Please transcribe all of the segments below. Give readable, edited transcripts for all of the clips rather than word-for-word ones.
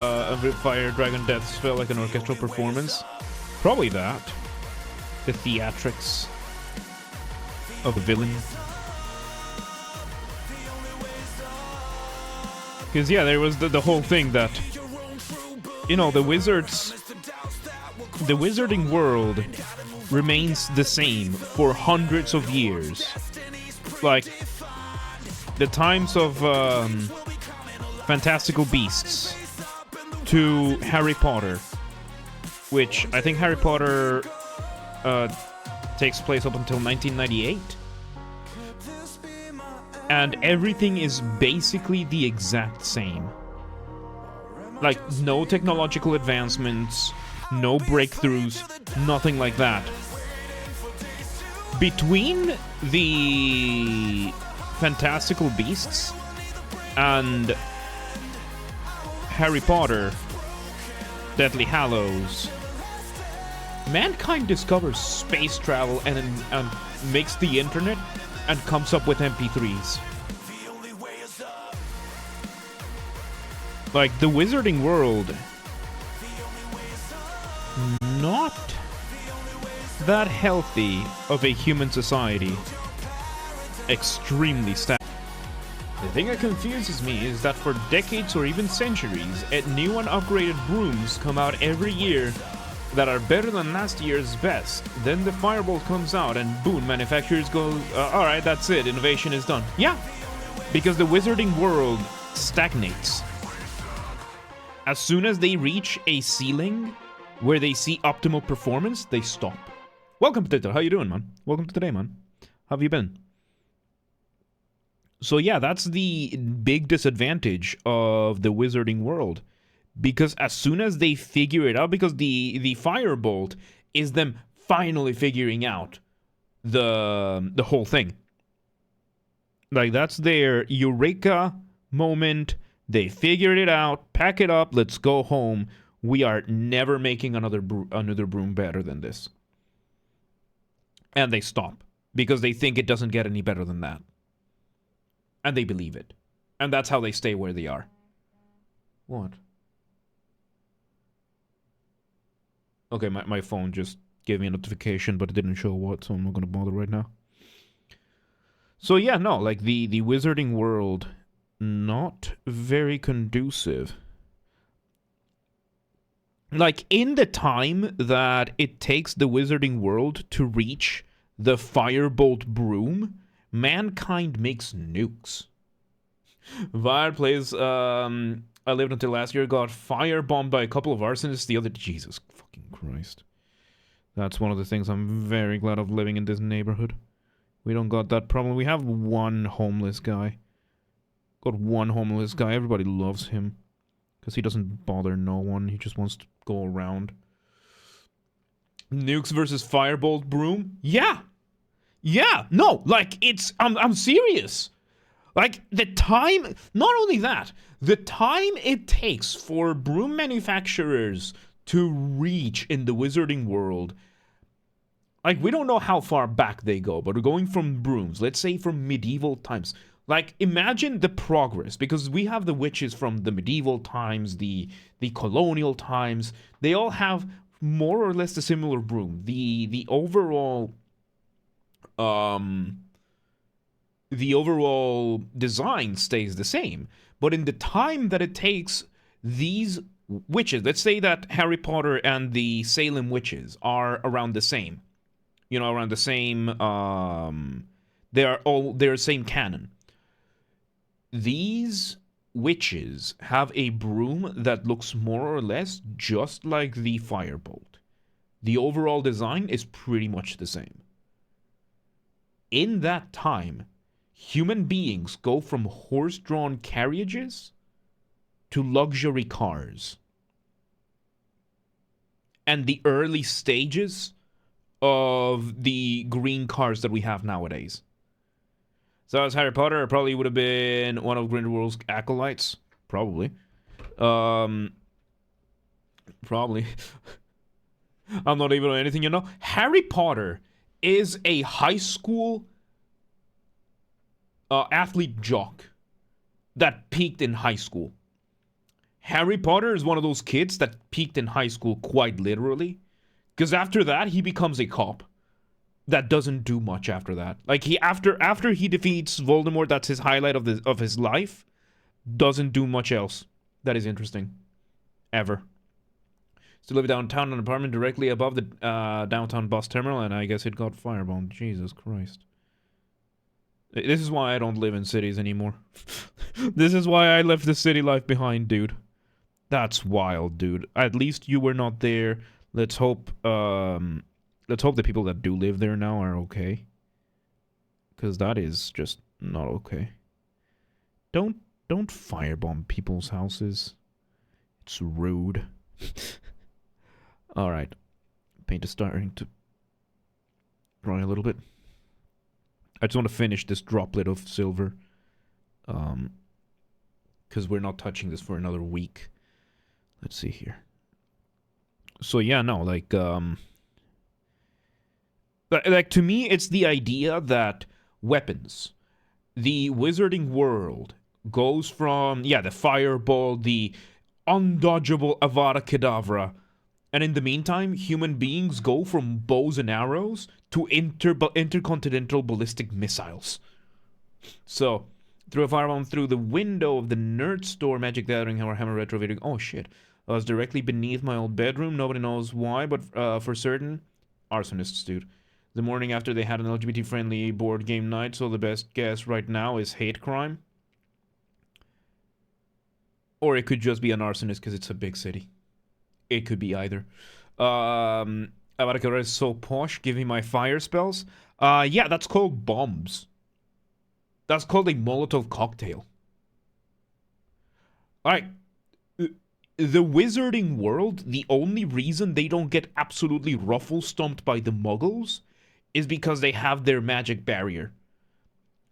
Of Fire Dragon Deaths felt like an orchestral performance? Probably that. The theatrics of the villain. Because, yeah, there was the whole thing that, you know, the wizarding world remains the same for hundreds of years. Like, the times of Fantastical Beasts to Harry Potter, which I think Harry Potter takes place up until 1998. And everything is basically the exact same. Like, no technological advancements, no breakthroughs, nothing like that. Between the Fantastical Beasts and Harry Potter, Deathly Hallows, mankind discovers space travel and makes the internet and comes up with MP3s. Like, the wizarding world, not that healthy of a human society. Extremely stagnant. The thing that confuses me is that for decades or even centuries, new and upgraded brooms come out every year that are better than last year's best. Then the Firebolt comes out and boom, manufacturers go, alright, that's it, innovation is done. Yeah, because the wizarding world stagnates. As soon as they reach a ceiling where they see optimal performance, they stop. Welcome, Potato. How you doing, man? Welcome to today, man. How have you been? So yeah, that's the big disadvantage of the wizarding world. Because as soon as they figure it out, because the Firebolt is them finally figuring out the whole thing. Like, that's their eureka moment. They figured it out, pack it up, let's go home. We are never making another broom better than this. And they stop because they think it doesn't get any better than that. And they believe it. And that's how they stay where they are. What? Okay, my phone just gave me a notification, but it didn't show what, so I'm not going to bother right now. So yeah, no, like the wizarding world, not very conducive. Like, in the time that it takes the wizarding world to reach the Firebolt broom, mankind makes nukes. Vire plays, I lived until last year, got firebombed by a couple of arsonists the other... Jesus fucking Christ. That's one of the things I'm very glad of living in this neighborhood. We don't got that problem. We have one homeless guy. Got one homeless guy. Everybody loves him. Because he doesn't bother no one. He just wants to go around. Nukes versus Firebolt broom? Yeah! Yeah! No! Like, it's... I'm serious! Like, the time... Not only that, the time it takes for broom manufacturers to reach in the wizarding world... Like, we don't know how far back they go, but we're going from brooms. Let's say from medieval times. Like, imagine the progress, because we have the witches from the medieval times, the colonial times. They all have more or less a similar broom. The overall design stays the same. But in the time that it takes these witches, let's say that Harry Potter and the Salem witches are around the same. You know, around the same, they're same canon. These witches have a broom that looks more or less just like the Firebolt. The overall design is pretty much the same. In that time, human beings go from horse-drawn carriages to luxury cars. And the early stages of the green cars that we have nowadays. So as Harry Potter, I probably would have been one of Grindelwald's acolytes. Probably. Probably. I'm not even on anything, you know. Harry Potter is a high school athlete jock that peaked in high school. Harry Potter is one of those kids that peaked in high school quite literally. Because after that, he becomes a cop. That doesn't do much after that. Like after he defeats Voldemort, that's his highlight of his life. Doesn't do much else that is interesting. Ever. Still live downtown in an apartment directly above the downtown bus terminal, and I guess it got firebombed. Jesus Christ. This is why I don't live in cities anymore. This is why I left the city life behind, dude. That's wild, dude. At least you were not there. Let's hope the people that do live there now are okay. Because that is just not okay. Don't firebomb people's houses. It's rude. Alright. Paint is starting to dry a little bit. I just want to finish this droplet of silver. Because we're not touching this for another week. Let's see here. So yeah, no, like to me, it's the idea that weapons, the wizarding world, goes from, yeah, the fireball, the undodgeable Avada Kedavra, and in the meantime, human beings go from bows and arrows to intercontinental ballistic missiles. So, threw a firebomb through the window of the nerd store Magic Gathering Hammer Retro video. Oh shit. I was directly beneath my old bedroom. Nobody knows why, but for certain, arsonists, dude. The morning after they had an LGBT-friendly board game night, so the best guess right now is hate crime. Or it could just be an arsonist because it's a big city. It could be either. Avada Kedavra is so posh. Give me my fire spells. Yeah, that's called bombs. That's called a Molotov cocktail. Alright. The wizarding world, the only reason they don't get absolutely ruffle-stomped by the muggles is because they have their magic barrier.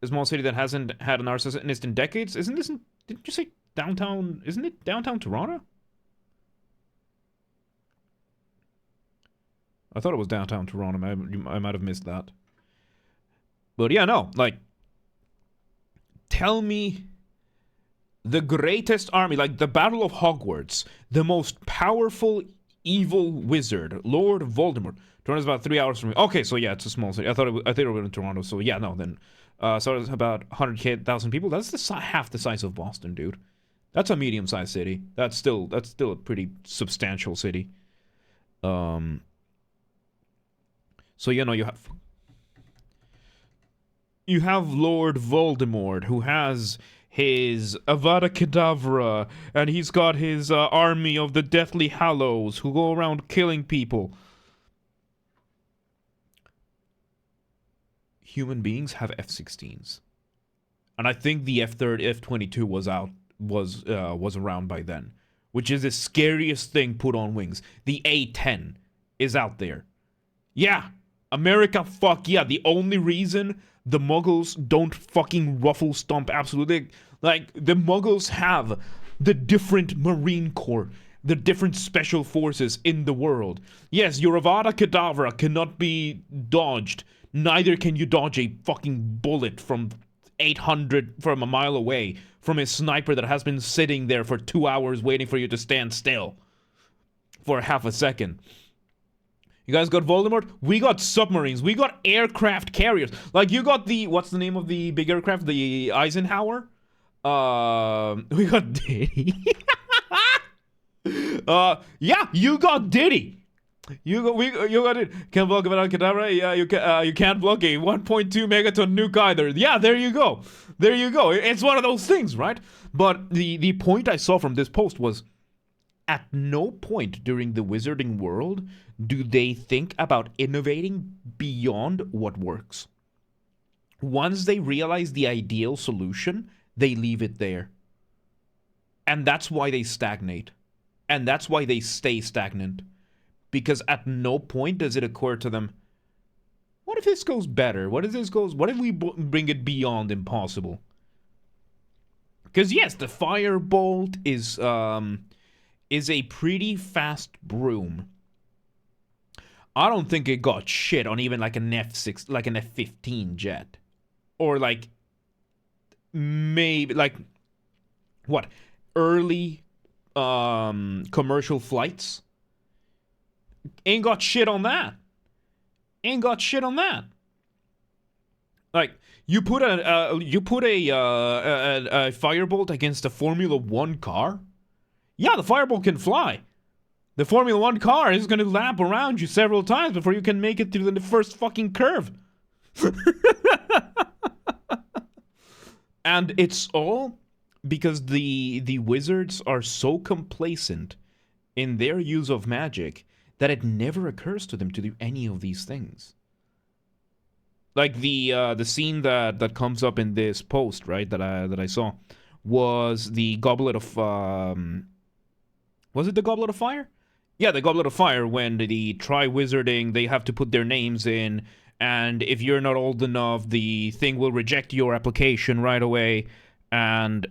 A small city that hasn't had an arsonist in decades. Didn't you say downtown? Isn't it downtown Toronto? I thought it was downtown Toronto. I might have missed that. But yeah, no, like, tell me the greatest army, like the Battle of Hogwarts, the most powerful evil wizard, Lord Voldemort. Toronto's about 3 hours from me. Okay, so yeah, it's a small city. I thought it was in Toronto. So yeah, no, then so it's about 100,000 people. That's half the size of Boston, dude. That's a medium-sized city. That's still a pretty substantial city. So you know you have Lord Voldemort, who has his Avada Kedavra, and he's got his army of the Deathly Hallows who go around killing people. Human beings have F-16s, and I think the F-22 was around by then, which is the scariest thing put on wings. The A-10 is out there. Yeah, America, fuck yeah. The only reason the Muggles don't fucking ruffle stomp absolutely, like, the Muggles have the different Marine Corps, the different special forces in the world. Yes, your Avada Kedavra cannot be dodged. Neither can you dodge a fucking bullet from 800 from a mile away from a sniper that has been sitting there for 2 hours waiting for you to stand still for half a second. You guys got Voldemort? We got submarines. We got aircraft carriers. Like, you got the, what's the name of the big aircraft? The Eisenhower? We got Diddy. Yeah, you got Diddy. You got it. Can't block Avada Kedavra. Yeah, you can't block a 1.2 megaton nuke either. Yeah, there you go. There you go. It's one of those things, right? But the point I saw from this post was, at no point during the wizarding world do they think about innovating beyond what works. Once they realize the ideal solution, they leave it there. And that's why they stagnate. And that's why they stay stagnant. Because at no point does it occur to them, what if this goes better? What if we bring it beyond impossible? Because yes, the firebolt is a pretty fast broom. I don't think it got shit on even like an F6, like an F-15 jet. Or like, maybe, like, what? Early commercial flights. Ain't got shit on that. Ain't got shit on that. Like, you put a firebolt against a Formula One car. Yeah, the firebolt can fly. The Formula One car is going to lap around you several times before you can make it to the first fucking curve. And it's all because the wizards are so complacent in their use of magic that it never occurs to them to do any of these things. Like the scene that comes up in this post, right, that I saw, was the Goblet of was it the Goblet of Fire? Yeah, the Goblet of Fire, when the Tri-Wizarding, they have to put their names in, and if you're not old enough, the thing will reject your application right away, and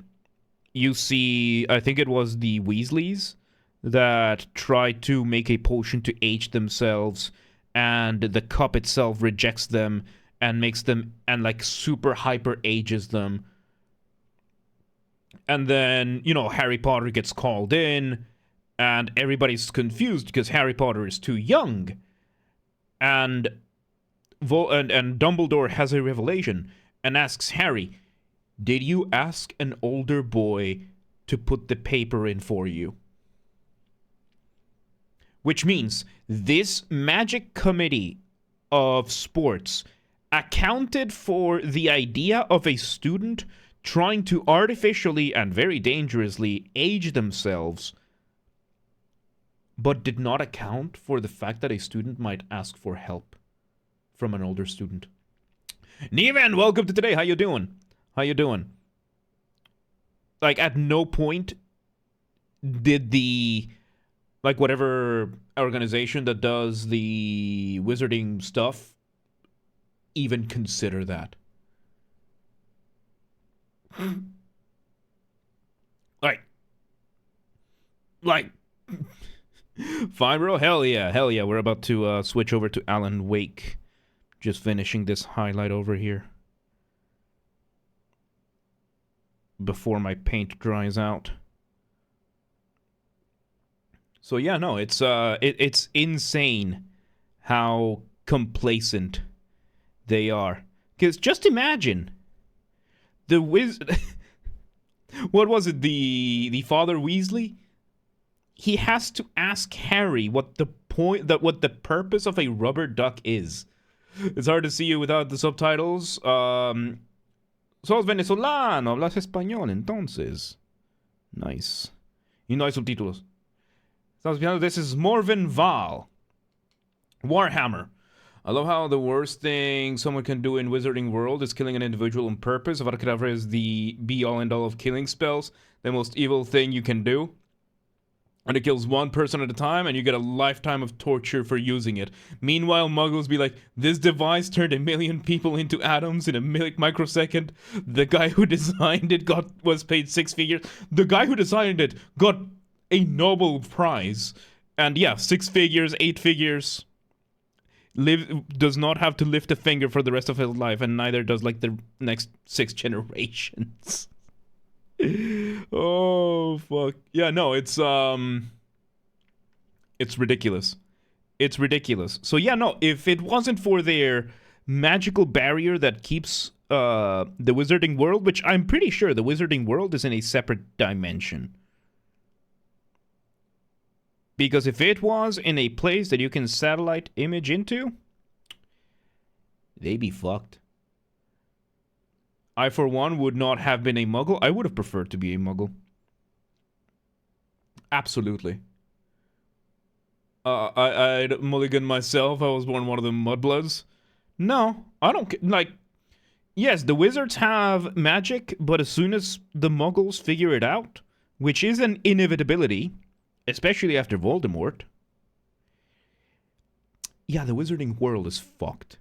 you see, I think it was the Weasleys that tried to make a potion to age themselves, and the cup itself rejects them and makes them, and like super hyper ages them. And then, you know, Harry Potter gets called in, and everybody's confused because Harry Potter is too young. And Dumbledore has a revelation and asks Harry, "Did you ask an older boy to put the paper in for you?" Which means this magic committee of sports accounted for the idea of a student trying to artificially and very dangerously age themselves, but did not account for the fact that a student might ask for help from an older student. Nevan, welcome to today. How you doing? How you doing? Like, at no point did the, like, whatever organization that does the wizarding stuff even consider that. Like, fine, bro. Hell yeah. We're about to switch over to Alan Wake. Just finishing this highlight over here before my paint dries out. So yeah, no, it's insane how complacent they are. Because just imagine the what was it? The Father Weasley? He has to ask Harry what the purpose of a rubber duck is. It's hard to see you without the subtitles. Sos venezolano, hablas español, entonces. Nice. Y no hay subtítulos. This is Morven Val. Warhammer. I love how the worst thing someone can do in Wizarding World is killing an individual on purpose. Avada Kedavra is the be-all and all of killing spells. The most evil thing you can do. And it kills one person at a time, and you get a lifetime of torture for using it. Meanwhile, muggles be like, this device turned 1 million people into atoms in a microsecond. The guy who designed it was paid 6 figures. The guy who designed it got a Nobel Prize. And yeah, 6 figures, 8 figures. Does not have to lift a finger for the rest of his life, and neither does, like, the next 6 generations. Oh fuck. Yeah, no, it's ridiculous. It's ridiculous. So yeah, no, if it wasn't for their magical barrier that keeps the Wizarding World, which I'm pretty sure the Wizarding World is in a separate dimension. Because if it was in a place that you can satellite image into, they'd be fucked. I, for one, would not have been a muggle. I would have preferred to be a muggle. Absolutely. I'd mulligan myself. I was born one of the mudbloods. No, I don't... Like, yes, the wizards have magic, but as soon as the muggles figure it out, which is an inevitability, especially after Voldemort, yeah, the Wizarding World is fucked.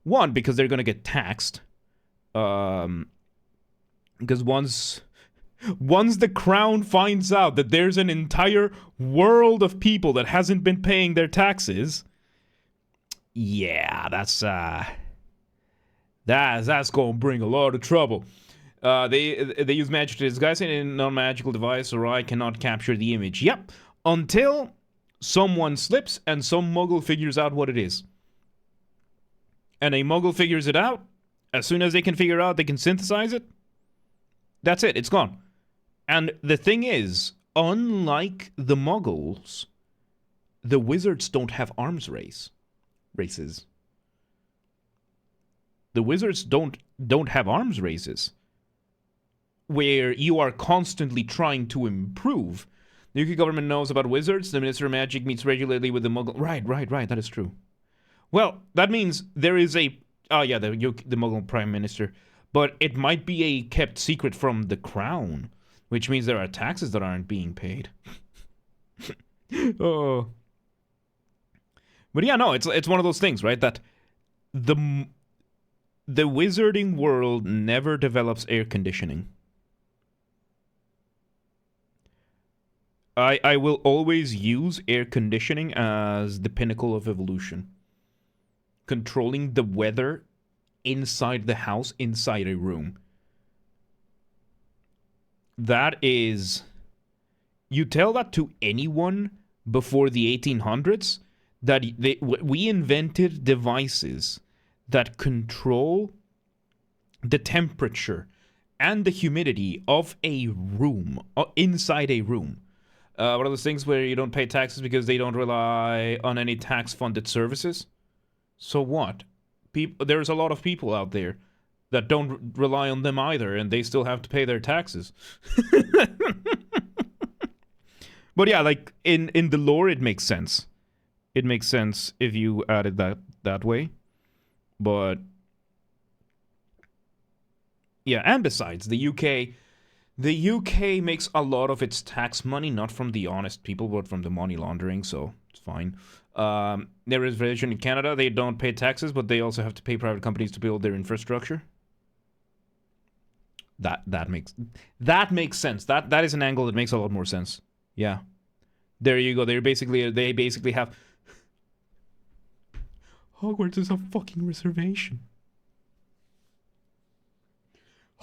One, because they're gonna get taxed. Because once the crown finds out that there's an entire world of people that hasn't been paying their taxes, yeah, that's gonna bring a lot of trouble. They use magic to disguise it in a non-magical device, or I cannot capture the image. Yep, until someone slips and some muggle figures out what it is. And a muggle figures it out. As soon as they can figure out, they can synthesize it. That's it. It's gone. And the thing is, unlike the muggles, the wizards don't have arms races. The wizards don't have arms races where you are constantly trying to improve. The UK government knows about wizards. The Minister of Magic meets regularly with the muggle. Right. That is true. Well, that means there is a... Oh, yeah, the Muggle Prime Minister. But it might be a kept secret from the Crown, which means there are taxes that aren't being paid. Oh. But yeah, no, it's one of those things, right? That the wizarding world never develops air conditioning. I will always use air conditioning as the pinnacle of evolution. Controlling the weather inside the house, inside a room. That is... You tell that to anyone before the 1800s, that we invented devices that control the temperature and the humidity of a room, inside a room. One of those things where you don't pay taxes because they don't rely on any tax-funded services. So what? There's a lot of people out there that don't rely on them either, and they still have to pay their taxes. But yeah, like, in the lore, it makes sense. It makes sense if you add it that way. But yeah, and besides, the UK makes a lot of its tax money not from the honest people, but from the money laundering, so it's fine. There is version in Canada, they don't pay taxes, but they also have to pay private companies to build their infrastructure. That makes sense. That is an angle that makes a lot more sense. Yeah. There you go. They basically have... Hogwarts is a fucking reservation.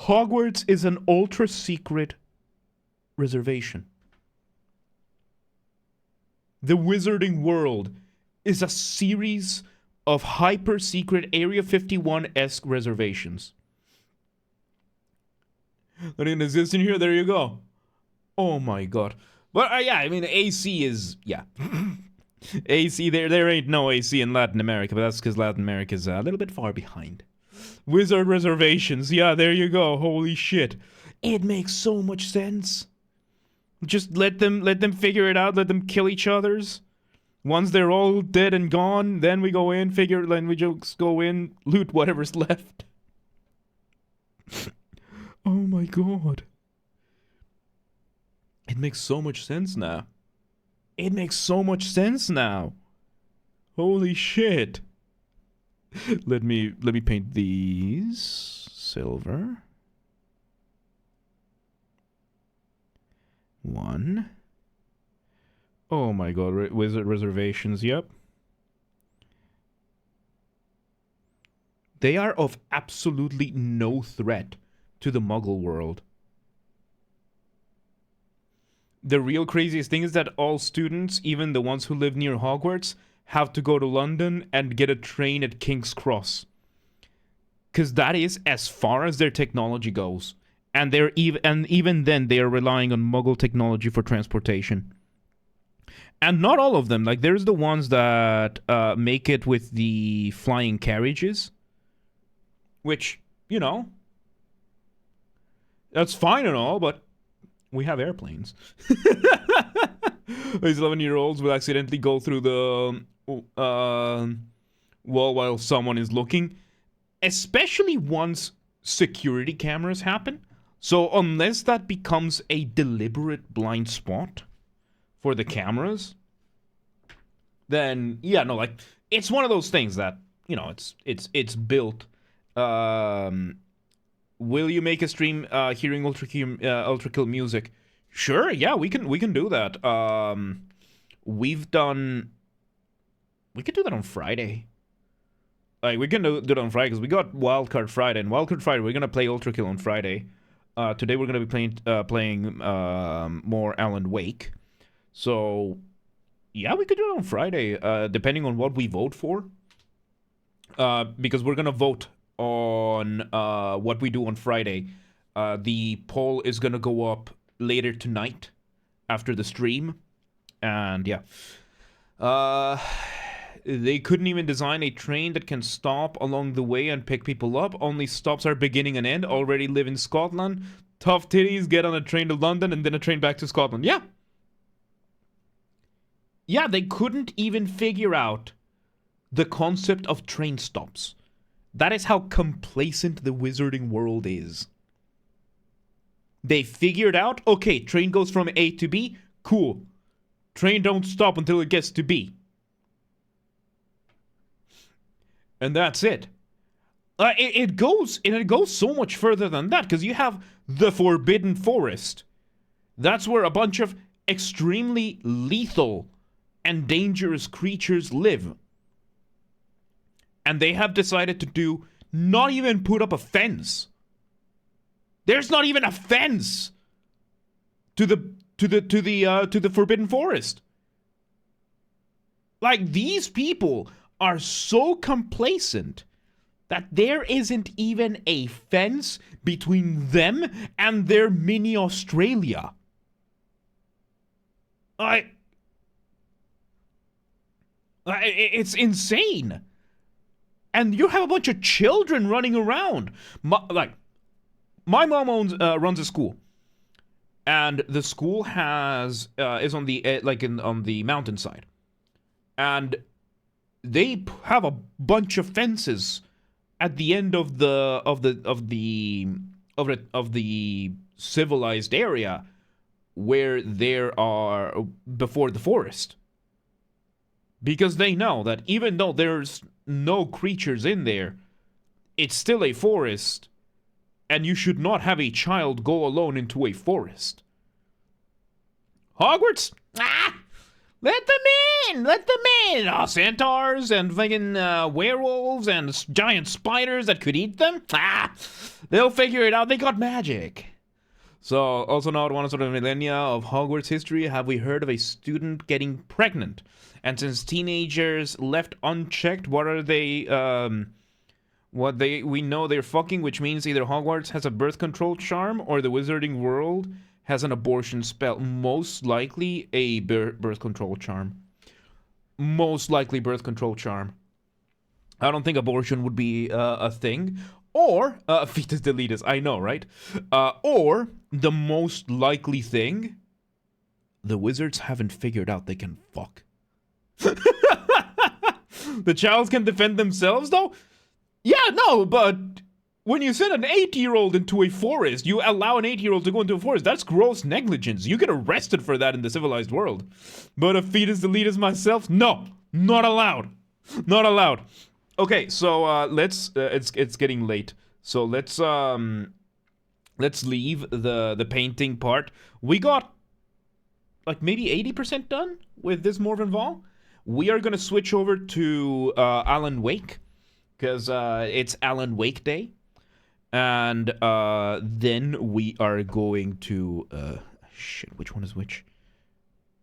Hogwarts is an ultra-secret reservation. The Wizarding World is a series of hyper-secret Area 51-esque reservations. That didn't exist in here? There you go. Oh my god. But yeah, I mean, AC is... Yeah. AC, there ain't no AC in Latin America, but that's because Latin America is a little bit far behind. Wizard reservations. Yeah, there you go. Holy shit. It makes so much sense. Just let them figure it out. Let them kill each other's. Once they're all dead and gone, then we go in, then we just go in, loot whatever's left. Oh my god. It makes so much sense now. It makes so much sense now. Holy shit. Let me paint these silver. 1. Oh my god, wizard reservations, yep. They are of absolutely no threat to the Muggle world. The real craziest thing is that all students, even the ones who live near Hogwarts, have to go to London and get a train at King's Cross. Because that is as far as their technology goes. And even then, they are relying on Muggle technology for transportation. And not all of them. Like, there's the ones that make it with the flying carriages. Which, you know, that's fine and all, but we have airplanes. These 11-year-olds will accidentally go through the wall while someone is looking. Especially once security cameras happen. So unless that becomes a deliberate blind spot for the cameras, then yeah, no, like, it's one of those things that, you know, it's built. Will you make a stream hearing Ultra Kill music? Sure, yeah, we can do that. We could do that on Friday. Like, we can do it on Friday because we got Wildcard Friday, and Wildcard Friday we're gonna play Ultra Kill on Friday. Today we're gonna be playing more Alan Wake. So yeah, we could do it on Friday, depending on what we vote for. Because we're gonna vote on what we do on Friday. The poll is gonna go up later tonight after the stream, and yeah. They couldn't even design a train that can stop along the way and pick people up. Only stops are beginning and end. Already live in Scotland. Tough titties, get on a train to London and then a train back to Scotland. Yeah. Yeah, they couldn't even figure out the concept of train stops. That is how complacent the wizarding world is. They figured out, okay, train goes from A to B. Cool. Train don't stop until it gets to B. And that's it. It goes so much further than that, because you have the Forbidden Forest. That's where a bunch of extremely lethal and dangerous creatures live. And they have decided to do not even put up a fence. There's not even a fence to the Forbidden Forest. Like, these people are so complacent that there isn't even a fence between them and their mini Australia. It's insane. And you have a bunch of children running around. My mom runs a school, and the school is on the on the mountainside, and they have a bunch of fences at the end of the civilized area where there are before the forest, because they know that even though there's no creatures in there, it's still a forest, and you should not have a child go alone into a forest. Hogwarts? Let them in! Let them in! Oh, centaurs and fucking werewolves and giant spiders that could eat them? They'll figure it out. They got magic. So, also not one sort of millennia of Hogwarts history have we heard of a student getting pregnant. And since teenagers left unchecked, what are they, we know they're fucking, which means either Hogwarts has a birth control charm or the wizarding world has an abortion spell. Most likely a birth control charm. Most likely birth control charm. I don't think abortion would be a thing. Or, fetus deletus, I know, right? Or, the most likely thing, the wizards haven't figured out they can fuck. The child can defend themselves, though? Yeah, no, but when you send an 8-year-old into a forest, you allow an 8-year-old to go into a forest, that's gross negligence. You get arrested for that in the civilized world. But a fetus deletus myself? No, not allowed. Not allowed. Okay, so let's it's getting late. So let's leave the painting part. We got like maybe 80% done with this Morven Vol. We are gonna switch over to Alan Wake, because it's Alan Wake Day. And then we are going to shit, which one is which?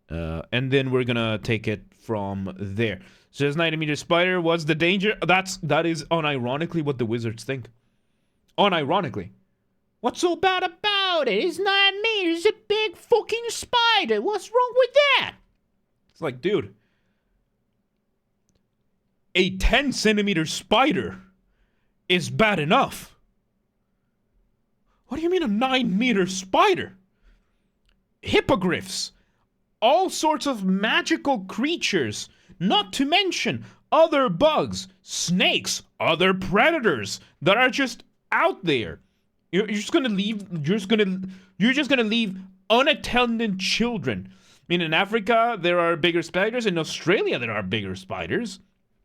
And then we're gonna take it from there. So this 90-meter spider, what's the danger? That is unironically what the wizards think. Unironically. What's so bad about it? It's 9 meters, it's a big fucking spider. What's wrong with that? It's like, dude, a 10-centimeter spider is bad enough. What do you mean a 9-meter spider? Hippogriffs. All sorts of magical creatures. Not to mention other bugs, snakes, other predators that are just out there. You're just gonna leave unattended children. I mean, in Africa there are bigger spiders. In Australia there are bigger spiders.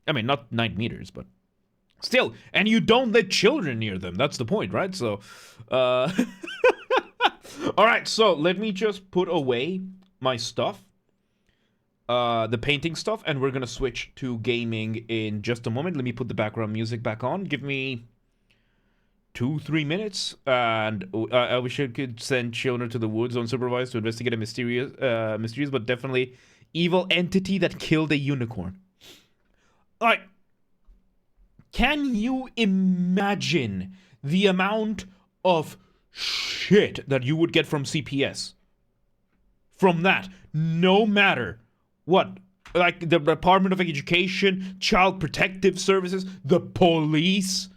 I mean, not 9 meters, but still. And you don't let children near them. That's the point, right? So, all right. So let me just put away my stuff. The painting stuff, and we're gonna switch to gaming in just a moment. Let me put the background music back on. Give me 2-3 minutes, and I wish I could send children to the woods unsupervised to investigate a mysterious but definitely evil entity that killed a unicorn. Like, can you imagine the amount of shit that you would get from CPS? From that, no matter what, like the Department of Education, Child Protective Services, the police.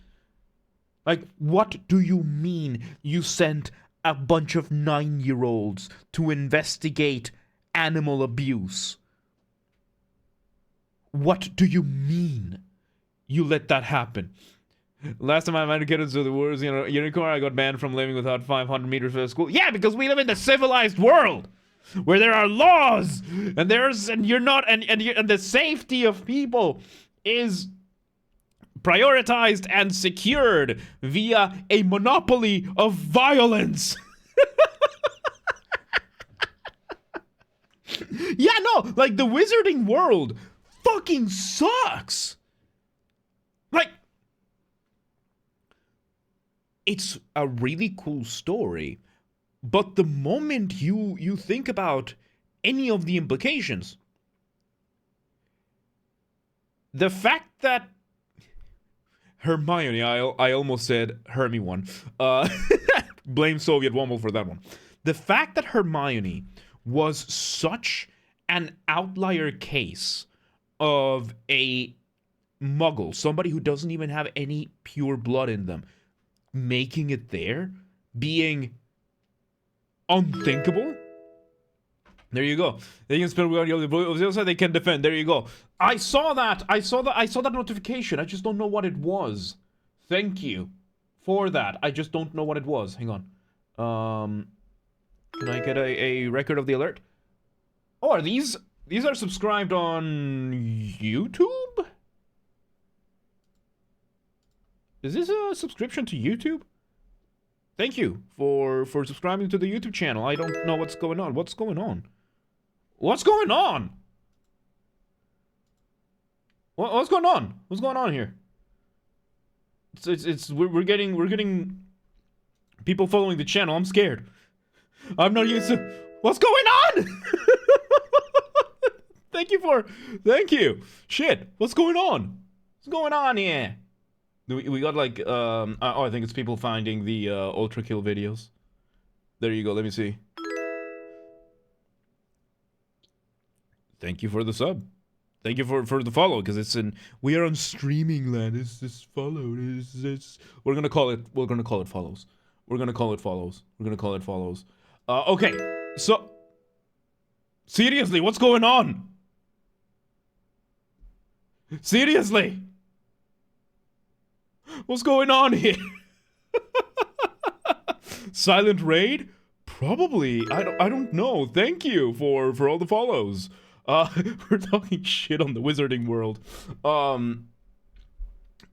Like, what do you mean you sent a bunch of 9-year-olds to investigate animal abuse? What do you mean you let that happen? Last time I managed to get into the words, unicorn, I got banned from living without 500 meters from school. Yeah, because we live in the civilized world where there are laws and you're not, and the safety of people is prioritized and secured via a monopoly of violence. Yeah, no, like the wizarding world fucking sucks. Like, it's a really cool story, but the moment you think about any of the implications, the fact that Hermione, I almost said Hermy one. Blame Soviet Woman for that one. The fact that Hermione was such an outlier case of a muggle, somebody who doesn't even have any pure blood in them, making it there, being unthinkable. There you go. They can spell on the other side. They can defend. There you go. I saw that notification. I just don't know what it was. Thank you for that. I just don't know what it was. Hang on. Can I get a record of the alert? Oh, are these are subscribed on YouTube? Is this a subscription to YouTube? Thank you for subscribing to the YouTube channel. I don't know what's going on. What's going on? What's going on? What's going on? What's going on here? We're getting people following the channel. I'm scared. I'm not used to. What's going on? Thank you. Shit. What's going on? What's going on here? We got like I think it's people finding the ultra kill videos. There you go. Let me see. Thank you for the sub. Thank you for the follow, because it's we are on streaming land. It's this follow. We're gonna call it follows. Okay. So seriously, what's going on? Seriously. What's going on here? Silent raid? Probably. I don't know. Thank you for all the follows. We're talking shit on the wizarding world.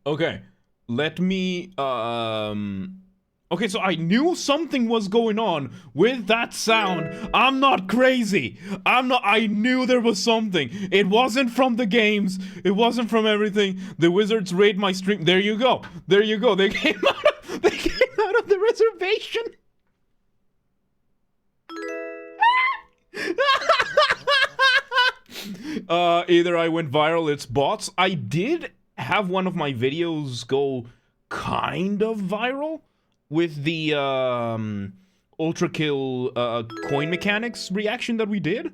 Okay. Let me okay, so I knew something was going on with that sound. I'm not crazy. I knew there was something. It wasn't from the games. It wasn't from everything. The wizards raid my stream. There you go. They came out of the reservation. Either I went viral, it's bots. I did have one of my videos go kind of viral with the ultra kill coin mechanics reaction that we did,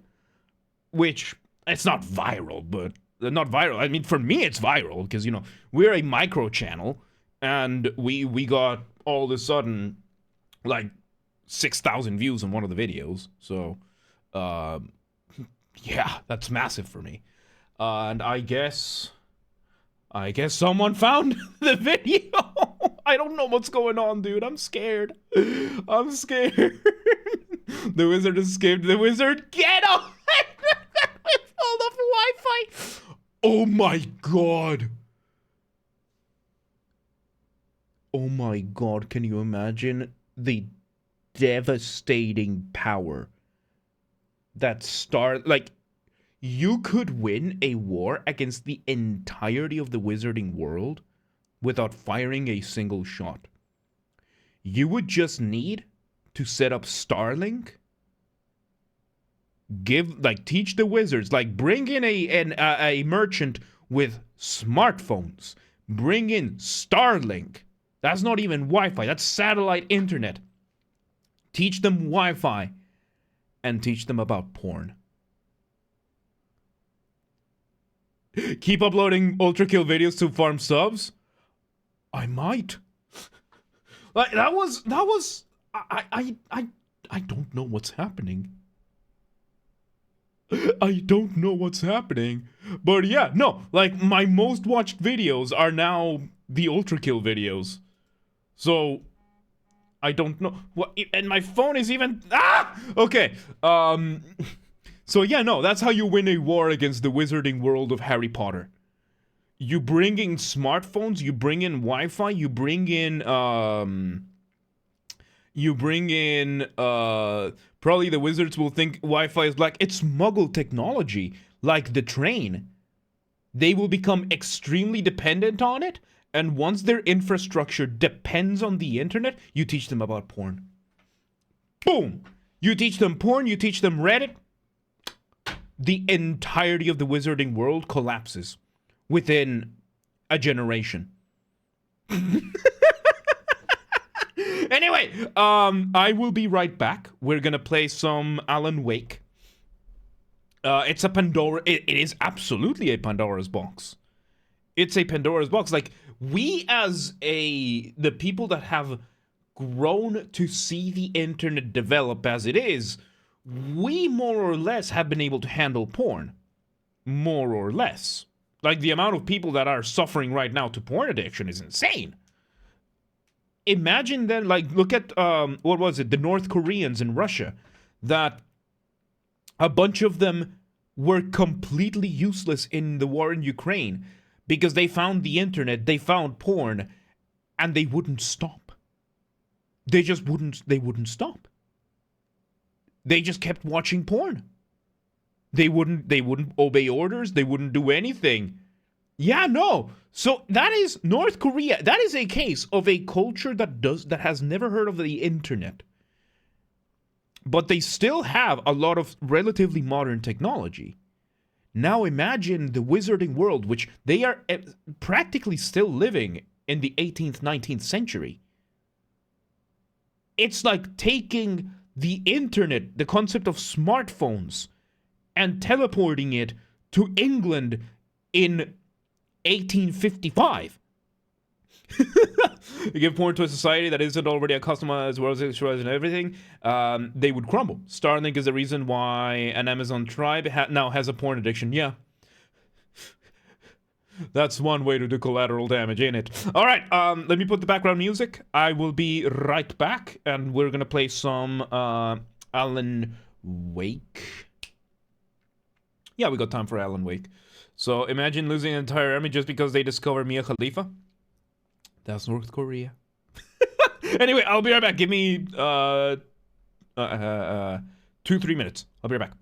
which it's not viral, but not viral. I mean, for me, it's viral because we're a micro channel, and we got all of a sudden like 6,000 views on one of the videos. So, yeah, that's massive for me. And I guess someone found the video. I don't know what's going on, dude. I'm scared. The wizard escaped. The wizard, get off! With all of Wi-Fi. Oh my god. Oh my god, can you imagine the devastating power that like, you could win a war against the entirety of the wizarding world without firing a single shot. You would just need to set up Starlink. Teach the wizards, bring in a merchant with smartphones. Bring in Starlink. That's not even Wi-Fi, that's satellite internet. Teach them Wi-Fi and teach them about porn. Keep uploading Ultra Kill videos to farm subs? I might. that was I don't know what's happening. I don't know what's happening. But yeah, no, my most watched videos are now the Ultra Kill videos. So I don't know. What, and my phone is even okay. So yeah, no, that's how you win a war against the wizarding world of Harry Potter. You bring in smartphones, you bring in Wi-Fi, you bring in probably the wizards will think Wi-Fi is black. It's Muggle technology, like the train. They will become extremely dependent on it, and once their infrastructure depends on the internet, you teach them about porn. Boom! You teach them porn, you teach them Reddit. The entirety of the wizarding world collapses within a generation. Anyway, I will be right back. We're gonna play some Alan Wake. It's a Pandora. It is absolutely a Pandora's box. It's a Pandora's box. We as the people that have grown to see the internet develop as it is, we more or less have been able to handle porn. More or less. The amount of people that are suffering right now to porn addiction is insane. Imagine then, look at, what was it, the North Koreans in Russia, that a bunch of them were completely useless in the war in Ukraine because they found the internet, they found porn, and they wouldn't stop. They wouldn't stop. They just kept watching porn. They wouldn't obey orders, they wouldn't do anything. Yeah, no. So that is North Korea. That is a case of a culture that has never heard of the internet. But they still have a lot of relatively modern technology. Now imagine the wizarding world, which they are practically still living in the 18th, 19th century. It's like taking the internet, the concept of smartphones, and teleporting it to England in 1855. You give porn to a society that isn't already accustomed as well as sexualized and everything, they would crumble. Starlink is the reason why an Amazon tribe now has a porn addiction. Yeah. That's one way to do collateral damage, ain't it? All right, let me put the background music. I will be right back, and we're gonna play some Alan Wake. Yeah, we got time for Alan Wake. So imagine losing an entire army just because they discover Mia Khalifa. That's North Korea. Anyway, I'll be right back. Give me 2-3 minutes. I'll be right back.